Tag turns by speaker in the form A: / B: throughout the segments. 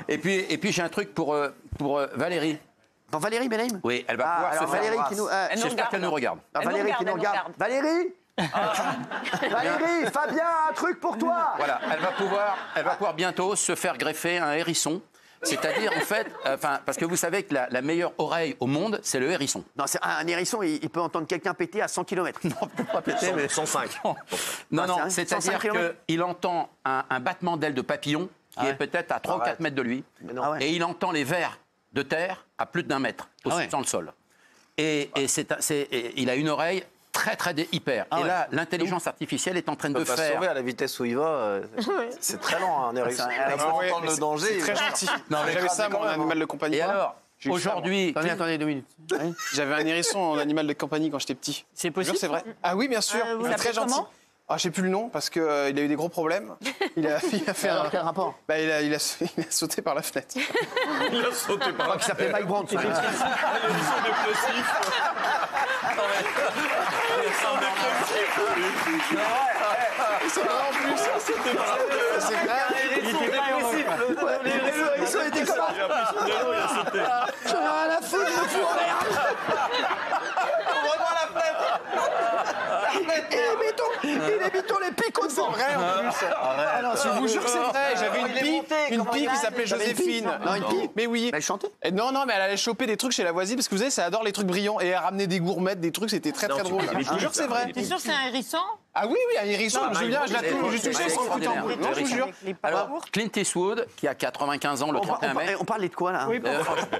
A: Et puis j'ai un truc pour Valérie.
B: Bon, Valérie Benaïm.
A: Oui, elle va pouvoir se faire.
B: Valérie qui nous.
A: J'espère qu'elle nous regarde.
B: Valérie qui nous regarde. Valérie. Valérie, Fabien, un truc pour toi.
A: Voilà, elle va pouvoir bientôt se faire greffer un hérisson. C'est-à-dire, en fait, parce que vous savez que la meilleure oreille au monde, c'est le hérisson.
B: Non, c'est un hérisson, il peut entendre quelqu'un péter à 100 km.
A: Non, peut pas péter, mais
C: 105.
A: Non, c'est-à-dire qu'il entend un battement d'ailes de papillon qui est peut-être à 3 ou 4 mètres de lui. Et il entend les vers de terre à plus d'1 mètre dans le sol. Et il a une oreille très hyper. Et là, l'intelligence artificielle est en train de faire...
C: sauver à la vitesse où il va, c'est très lent, un hérisson. Pour entendre le danger...
D: C'est très gentil.
A: Non, mais
D: j'avais ça, mon animal de compagnie.
A: Et alors, aujourd'hui...
B: Attendez 2 minutes.
D: J'avais un hérisson en animal de compagnie quand j'étais petit.
E: C'est possible?
D: C'est vrai. Ah oui, bien sûr. Il est très gentil. Ah, je sais plus le nom parce qu'il a eu des gros problèmes. Il a fait un...
B: Quel rapport?
D: Bah, il a sauté par la fenêtre.
C: Il a sauté par la fenêtre.
B: Qui s'appelait Mike Brandt.
D: C'est vrai en plus. C'est vrai.
C: Il était pas
B: Les hérissons étaient comment? J'en ai rien à foutre, je me fous en l'air.
C: Ouvre-moi la fenêtre.
B: Et les bitons, les picots de vent.
D: Vrai en plus. Je vous jure que c'est vrai. J'avais une pie qui s'appelait Joséphine.
B: Non, une pie.
D: Mais oui.
B: Elle chantait.
D: Non, mais elle allait choper des trucs chez la voisine parce que vous savez, ça adore les trucs brillants et elle ramenait des gourmettes, des trucs, c'était très drôle. Je vous jure que c'est vrai.
F: T'es sûr que c'est un hérisson?
D: Ah oui, un hérisson, Julien, je l'ai touché sans foutre en boule. Non, je vous jure.
A: Alors, Clint Eastwood, qui a 95 ans le 31 mai...
B: On parlait de quoi, là?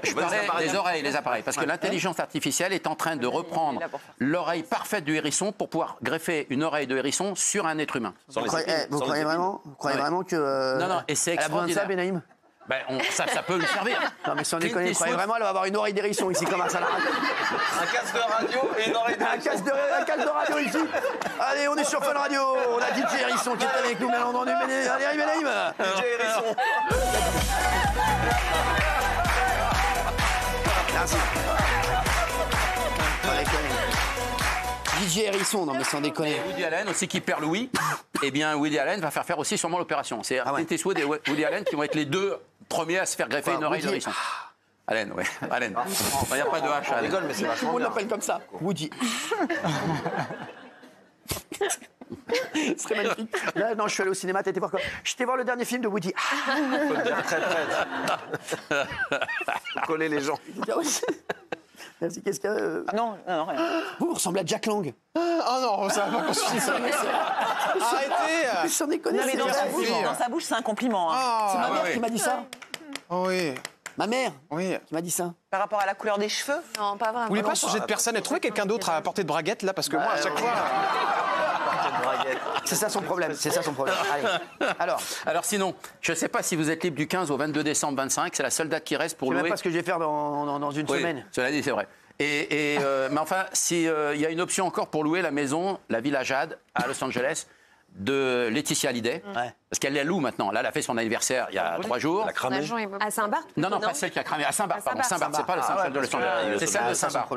A: Je parlais des oreilles, les appareils. Parce que l'intelligence artificielle est en train de reprendre l'oreille parfaite du hérisson pour pouvoir greffer une oreille de hérisson sur un être humain.
B: Vous croyez vraiment que...
A: Non, et c'est
B: elle a besoin de ça,
A: extraordinaire.
B: Benaïm?
A: Ben, ça peut lui servir.
B: Non, mais sans déconner, vous croyez vraiment elle va avoir une oreille d'hérisson ici comme un salade?
C: Un casque de radio et une oreille de
B: Un casque de radio ici. Allez, on est sur Fun Radio. On a DJ Hérisson qui est avec nous, bien entendu. Allez, Benaïm.
C: DJ Hérisson.
B: Merci. DJ Hérisson, non mais sans déconner.
A: Woody Allen aussi qui perd Louis. Eh bien, Woody Allen va faire aussi sûrement l'opération. C'est Clint Eastwood et Woody Allen qui vont être les deux premiers à se faire greffer une oreille de hérisson. Allen, oui. Allen. Il n'y a pas de H.
C: On rigole, mais c'est vachement
B: On
C: bien.
B: l'appelle comme ça. Woody. Ce serait magnifique. Là, non, je suis allé au cinéma, t'étais voir quoi? J'étais voir le dernier film de Woody.
C: Faut le dire très près. Faut coller les gens.
B: Merci, qu'est-ce qu'il y a
F: Non, rien.
B: Vous ressemblez à Jack Lang.
D: Oh non, ça va pas continuer ça. Arrêtez.
B: Sans déconner.
F: Non, mais dans sa bouche,
D: Oui.
F: dans sa bouche, c'est un compliment. Hein.
B: C'est ma mère qui m'a dit ça.
D: Oh oui.
B: Ma mère
D: Oui.
B: qui m'a dit ça.
F: Par rapport à la couleur des cheveux.
G: Non, pas vraiment.
D: Vous voulez pas changer de personne et trouver quelqu'un d'autre à portée de braguette là parce que moi à chaque fois.
B: C'est ça son problème. Allez.
A: Alors sinon, je ne sais pas si vous êtes libre du 15 au 22 décembre 25. C'est la seule date qui reste pour
B: Je sais
A: louer.
B: même pas ce que je vais faire dans une semaine.
A: Cela dit, c'est vrai. Mais enfin, s'il y a une option encore pour louer la maison, la Villa Jade, à Los Angeles, de Laetitia Hallyday, parce qu'elle la loue maintenant. Là, elle a fait son anniversaire il y a 3 jours.
G: À Saint-Barth?
A: Non, pas celle qui a cramé. À Saint-Barth, pardon. Saint-Barth, c'est pas le Saint-Barth de Los Angeles. C'est celle de Saint-Barth.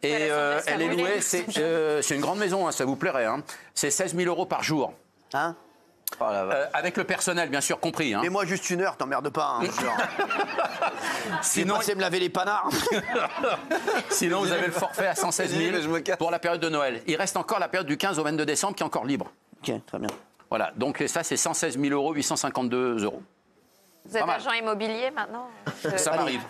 A: Et elle est louée, c'est une grande maison, hein, ça vous plairait. Hein. C'est 16 000 € par jour.
B: Hein?
A: Avec le personnel, bien sûr, compris. Hein.
B: Mais moi, juste 1 heure, t'emmerdes pas. Hein,
A: Sinon,
B: c'est me laver les panards.
A: Sinon, vous avez le forfait à 116 000 pour la période de Noël. Il reste encore la période du 15 au 22 décembre qui est encore libre.
B: Ok, très bien.
A: Voilà, donc ça, c'est 116 000 €, 852 €.
G: Vous êtes agent immobilier maintenant?
A: Ça m'arrive.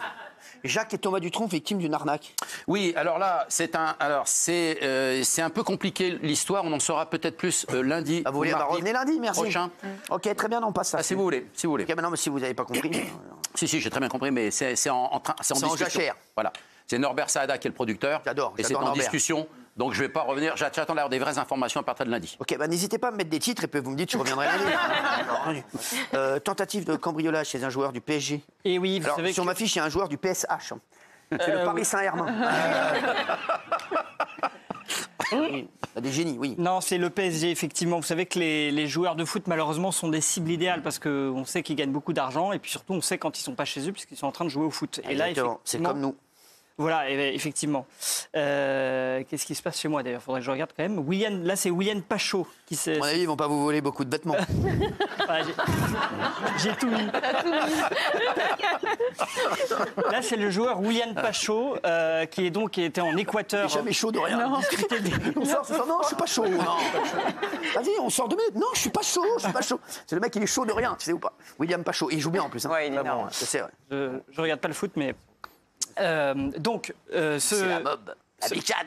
B: Jacques et Thomas Dutronc, victimes d'une arnaque.
A: Oui, alors là, c'est un peu compliqué l'histoire. On en saura peut-être plus lundi.
B: Vous voulez revenir lundi, merci.
A: Prochain.
B: Ok, très bien, on passe ça.
A: Si vous voulez.
B: Ok, maintenant, si vous n'avez pas compris.
A: Si, j'ai très bien compris, mais c'est en discussion.
B: jachère.
A: Voilà. C'est Norbert Saada qui est le producteur.
B: J'adore
A: Et c'est en
B: Norbert.
A: discussion. Donc je ne vais pas revenir. J'attends d'avoir des vraies informations à partir de lundi.
B: Ok, n'hésitez pas à me mettre des titres et puis vous me dites, je reviendrai lundi. Tentative de cambriolage chez un joueur du PSG.
E: Et oui, vous
B: Alors,
E: savez
B: sur ma fiche, il y a un joueur du PSH. C'est le Paris Saint-Germain. Des génies, oui.
E: Non, c'est le PSG, effectivement. Vous savez que les joueurs de foot, malheureusement, sont des cibles idéales parce qu'on sait qu'ils gagnent beaucoup d'argent et puis surtout, on sait quand ils ne sont pas chez eux puisqu'ils sont en train de jouer au foot. Et là,
B: Exactement. C'est comme nous.
E: Voilà, effectivement. Qu'est-ce qui se passe chez moi d'ailleurs? Faudrait que je regarde quand même. Là c'est William Pachot qui s'est.
B: À mon avis, ils vont pas vous voler beaucoup de vêtements.
E: Voilà, j'ai tout mis. Là c'est le joueur William Pachot qui était en Équateur.
B: Il est jamais chaud de rien. Non, non, je suis pas chaud. Non. Vas-y, on sort 2 minutes. Non, je suis pas chaud. C'est le mec, il est chaud de rien, tu sais ou pas? William Pachot, il joue bien en plus. Hein.
F: Ouais, il est énorme.
B: C'est vrai.
E: Je regarde pas le foot, mais
B: c'est la mob, la bicane.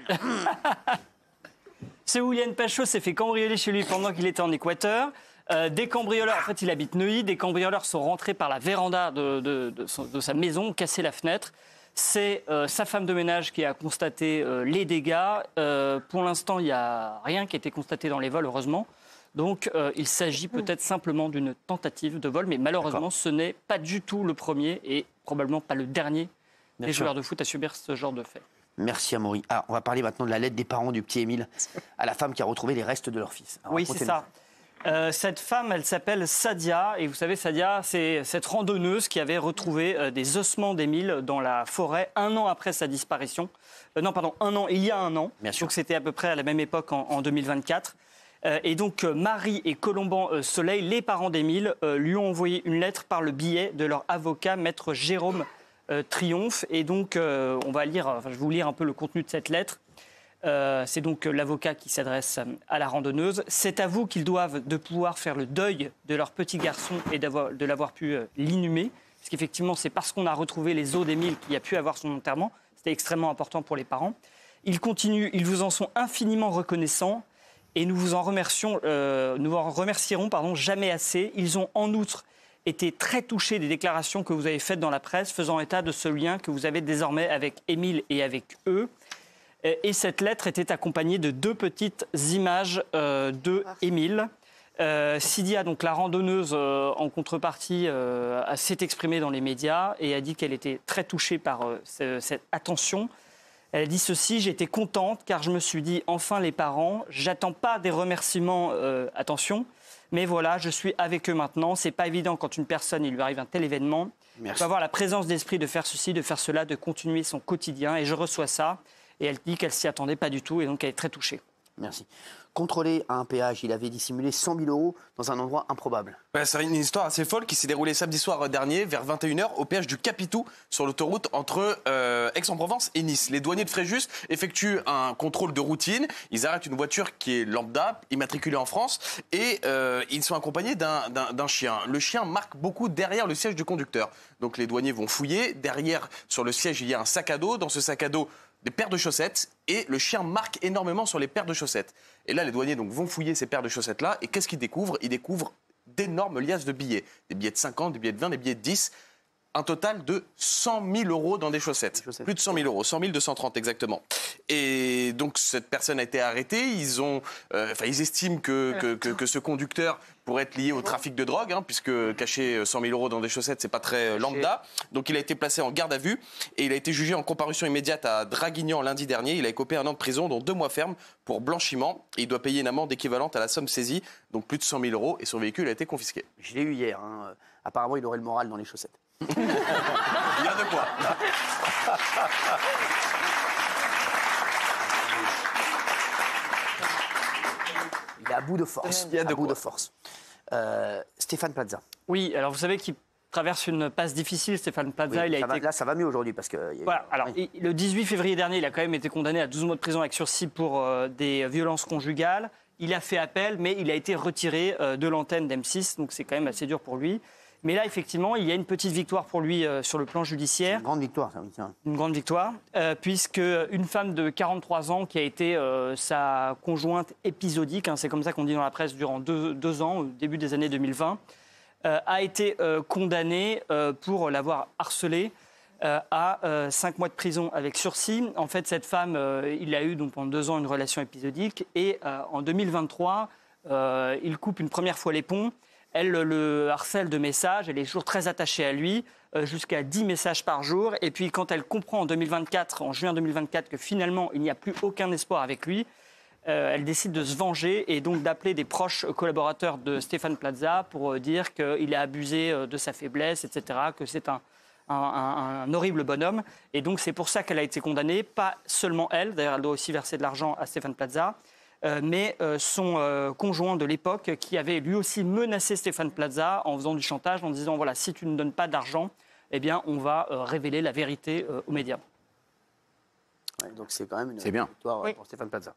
E: Ce William Pachot s'est fait cambrioler chez lui pendant qu'il était en Équateur. Des cambrioleurs, en fait, il habite Neuilly. Des cambrioleurs sont rentrés par la véranda de sa maison, cassé la fenêtre. C'est sa femme de ménage qui a constaté les dégâts. Pour l'instant, il n'y a rien qui a été constaté dans les vols, heureusement. Donc, il s'agit peut-être simplement d'une tentative de vol, mais malheureusement, ce n'est pas du tout le premier et probablement pas le dernier des joueurs de foot à subir ce genre de fait.
B: Merci Amaury. Alors, on va parler maintenant de la lettre des parents du petit Émile à la femme qui a retrouvé les restes de leur fils. Alors,
E: oui, c'est ça. Cette femme, elle s'appelle Sadia. Et vous savez, Sadia, c'est cette randonneuse qui avait retrouvé des ossements d'Émile dans la forêt 1 an après sa disparition. Il y a 1 an.
B: Bien sûr.
E: Donc c'était à peu près à la même époque en 2024. Et donc Marie et Colomban Soleil, les parents d'Émile, lui ont envoyé une lettre par le biais de leur avocat, maître Jérôme Triomphe. Et donc, je vais vous lire un peu le contenu de cette lettre. C'est donc l'avocat qui s'adresse à la randonneuse. C'est à vous qu'ils doivent de pouvoir faire le deuil de leur petit garçon et de l'avoir pu l'inhumer. Parce qu'effectivement, c'est parce qu'on a retrouvé les os d'Émile qu'il y a pu avoir son enterrement. C'était extrêmement important pour les parents. Ils continuent, ils vous en sont infiniment reconnaissants et nous vous en remercierons jamais assez. Ils ont en outre été très touchés des déclarations que vous avez faites dans la presse, faisant état de ce lien que vous avez désormais avec Émile et avec eux. Et cette lettre était accompagnée de 2 petites images de Émile. Sidia, donc la randonneuse, en contrepartie, s'est exprimée dans les médias et a dit qu'elle était très touchée par cette attention. Elle a dit ceci: j'étais contente car je me suis dit enfin les parents, j'attends pas des remerciements, attention, mais voilà, je suis avec eux maintenant. C'est pas évident quand une personne, il lui arrive un tel événement. Il faut avoir la présence d'esprit de faire ceci, de faire cela, de continuer son quotidien et je reçois ça. Et elle dit qu'elle s'y attendait pas du tout et donc elle est très touchée.
B: Merci. Contrôlé à un péage, il avait dissimulé 100 000 € dans un endroit improbable.
D: Ouais, c'est une histoire assez folle qui s'est déroulée samedi soir dernier vers 21h au péage du Capitou sur l'autoroute entre Aix-en-Provence et Nice. Les douaniers de Fréjus effectuent un contrôle de routine. Ils arrêtent une voiture qui est lambda, immatriculée en France, et ils sont accompagnés d'un chien. Le chien marque beaucoup derrière le siège du conducteur. Donc les douaniers vont fouiller. Derrière, sur le siège, il y a un sac à dos. Dans ce sac à dos, des paires de chaussettes, et le chien marque énormément sur les paires de chaussettes. Et là, les douaniers donc, vont fouiller ces paires de chaussettes-là, et qu'est-ce qu'ils découvrent? Ils découvrent d'énormes liasses de billets. Des billets de 50, des billets de 20, des billets de 10. Un total de 100 000 € dans des chaussettes. Plus de 100 000 €, 100 230 exactement. Et donc cette personne a été arrêtée. Ils estiment que ce conducteur pourrait être lié au trafic de drogue, puisque cacher 100 000 € dans des chaussettes, c'est pas très lambda. Donc il a été placé en garde à vue et il a été jugé en comparution immédiate à Draguignan lundi dernier. Il a écopé 1 an de prison, dont 2 mois ferme pour blanchiment. Et il doit payer une amende équivalente à la somme saisie, donc plus de 100 000 €, et son véhicule a été confisqué.
B: Je l'ai eu hier. Apparemment, il aurait le moral dans les chaussettes.
D: Il y a de quoi.
B: Il est à bout de force. Stéphane Plaza.
E: Oui, alors vous savez qu'il traverse une passe difficile, Stéphane Plaza.
B: Oui, là, ça va mieux aujourd'hui parce que.
E: Voilà. Alors, le 18 février dernier, il a quand même été condamné à 12 mois de prison avec sursis pour des violences conjugales. Il a fait appel, mais il a été retiré de l'antenne d'M6, donc c'est quand même assez dur pour lui. Mais là, effectivement, il y a une petite victoire pour lui sur le plan judiciaire.
B: Une grande victoire, ça, oui. Tiens.
E: Une grande victoire, puisque une femme de 43 ans qui a été sa conjointe épisodique, c'est comme ça qu'on dit dans la presse, durant 2 ans, au début des années 2020, a été condamnée pour l'avoir harcelée à 5 mois de prison avec sursis. En fait, cette femme, il a eu donc, pendant 2 ans une relation épisodique et en 2023, il coupe une première fois les ponts. Elle le harcèle de messages, elle est toujours très attachée à lui, jusqu'à 10 messages par jour. Et puis quand elle comprend en juin 2024, que finalement il n'y a plus aucun espoir avec lui, elle décide de se venger et donc d'appeler des proches collaborateurs de Stéphane Plaza pour dire qu'il a abusé de sa faiblesse, etc., que c'est un un horrible bonhomme. Et donc, c'est pour ça qu'elle a été condamnée. Pas seulement elle, d'ailleurs, elle doit aussi verser de l'argent à Stéphane Plaza, mais son conjoint de l'époque qui avait lui aussi menacé Stéphane Plaza en faisant du chantage, en disant voilà, si tu ne donnes pas d'argent, eh bien, on va révéler la vérité aux médias.
B: Ouais, donc c'est quand même une
A: bien.
B: victoire pour Stéphane Plaza.